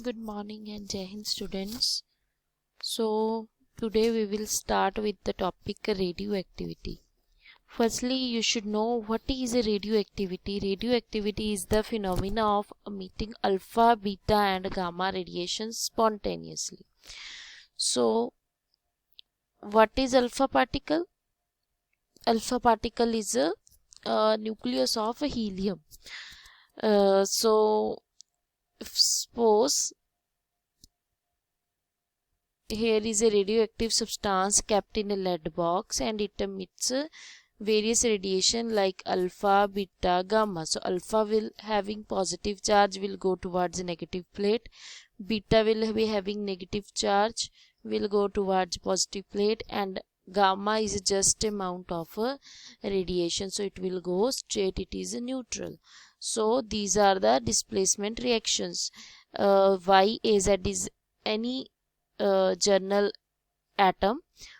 Good morning and Jai Hind students. So today we will start with the topic radioactivity. Firstly, you should know what is a radioactivity. Radioactivity is the phenomena of emitting alpha, beta and gamma radiation spontaneously. So what is alpha particle? Alpha particle is a nucleus of helium. So suppose here is a radioactive substance kept in a lead box and it emits various radiation like alpha, beta, gamma. So alpha will having positive charge will go towards a negative plate, beta will be having negative charge will go towards positive plate, and gamma is just amount of radiation, so it will go straight, it is a neutral. So these are the displacement reactions. YAZ is any journal atom.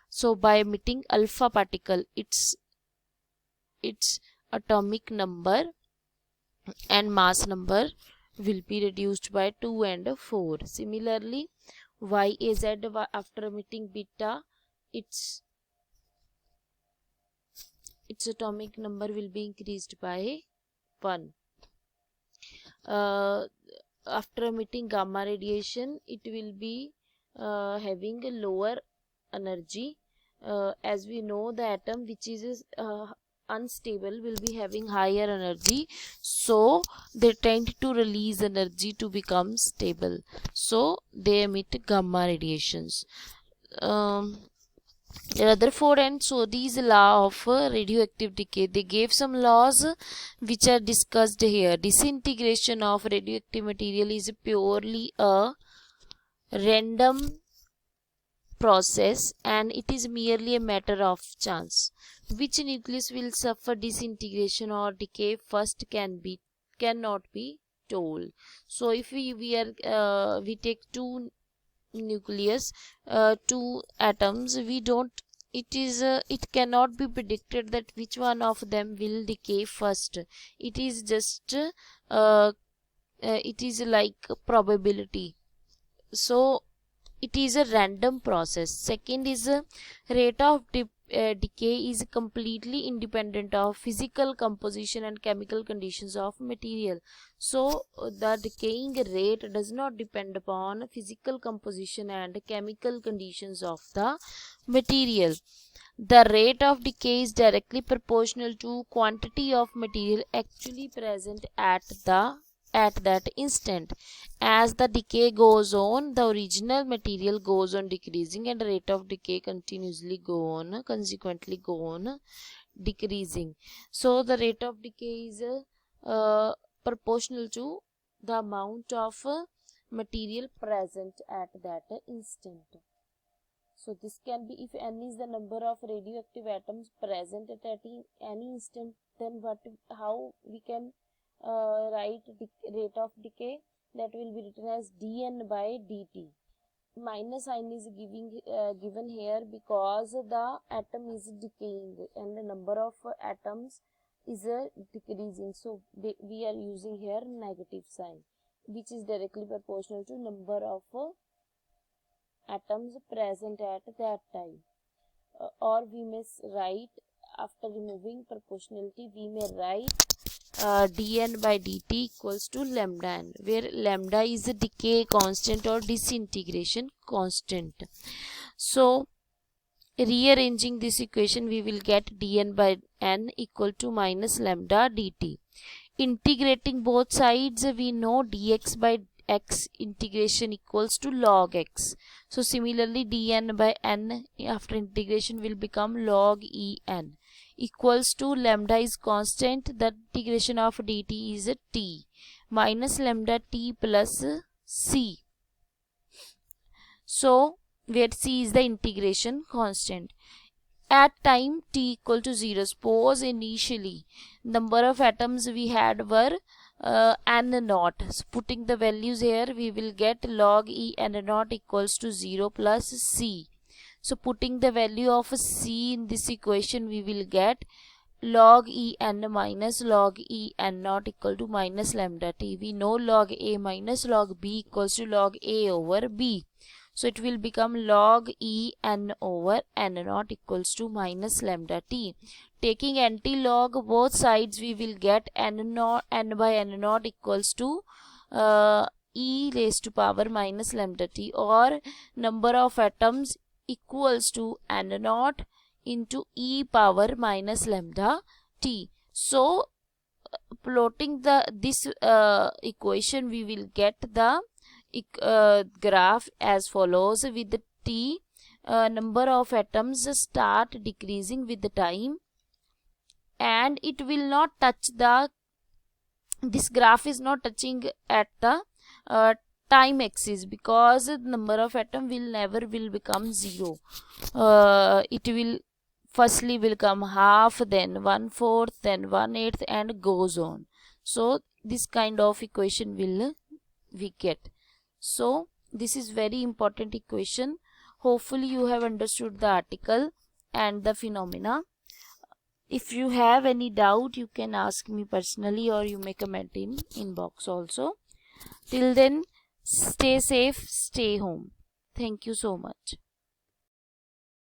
So by emitting alpha particle, its atomic number and mass number will be reduced by 2 and 4. Similarly, YAZ after emitting beta, its atomic number will be increased by 1. After emitting gamma radiation, it will be having a lower energy. As we know, the atom which is unstable will be having higher energy, so they tend to release energy to become stable, so they emit gamma radiations. Rutherford and Soddy's law of radioactive decay, they gave some laws which are discussed here. Disintegration of radioactive material is purely a random process and it is merely a matter of chance. Which nucleus will suffer disintegration or decay first cannot be told. So if we take two nucleus, two atoms, it cannot be predicted that which one of them will decay first. It is just it is like a probability, so it is a random process. Second is rate of decay is completely independent of physical composition and chemical conditions of material. So the decaying rate does not depend upon physical composition and chemical conditions of the material. The rate of decay is directly proportional to quantity of material actually present at that instant. As the decay goes on, the original material goes on decreasing and the rate of decay consequently go on decreasing. So the rate of decay is proportional to the amount of material present at that instant. So this can be, if n is the number of radioactive atoms present at any instant, then how we can write rate of decay? That will be written as dN by dt. Minus sign is given here because the atom is decaying and the number of atoms is decreasing, so we are using here negative sign, which is directly proportional to number of atoms present at that time. Or we may write, after removing proportionality, we may write dN by dt equals to lambda n, where lambda is a decay constant or disintegration constant. So rearranging this equation, we will get dN by n equal to minus lambda dt. Integrating both sides, we know dx by x integration equals to log x. So similarly, dN by n after integration will become log en equals to lambda is constant, the integration of dt is t minus lambda t plus c. So where c is the integration constant. At time t equal to 0, suppose initially number of atoms we had were n naught. So putting the values here, we will get log e n naught equals to 0 plus c. So putting the value of c in this equation, we will get log e n minus log e n naught equal to minus lambda t. We know log a minus log b equals to log a over b. So it will become log e n over n naught equals to minus lambda t. Taking anti-log both sides, we will get n by n naught equals to e raised to power minus lambda t, or number of atoms equals to n naught into e power minus lambda t. So plotting this equation, we will get the graph as follows. With the t, number of atoms start decreasing with the time, and it will not touch this graph is not touching at the time axis, because the number of atom will never become 0. It will firstly will come half, then 1/4, then 1/8, and goes on. So this kind of equation will we get. So this is very important equation. Hopefully you have understood the article and the phenomena. If you have any doubt, you can ask me personally, or you may comment in inbox also. Till then, stay safe, stay home. Thank you so much.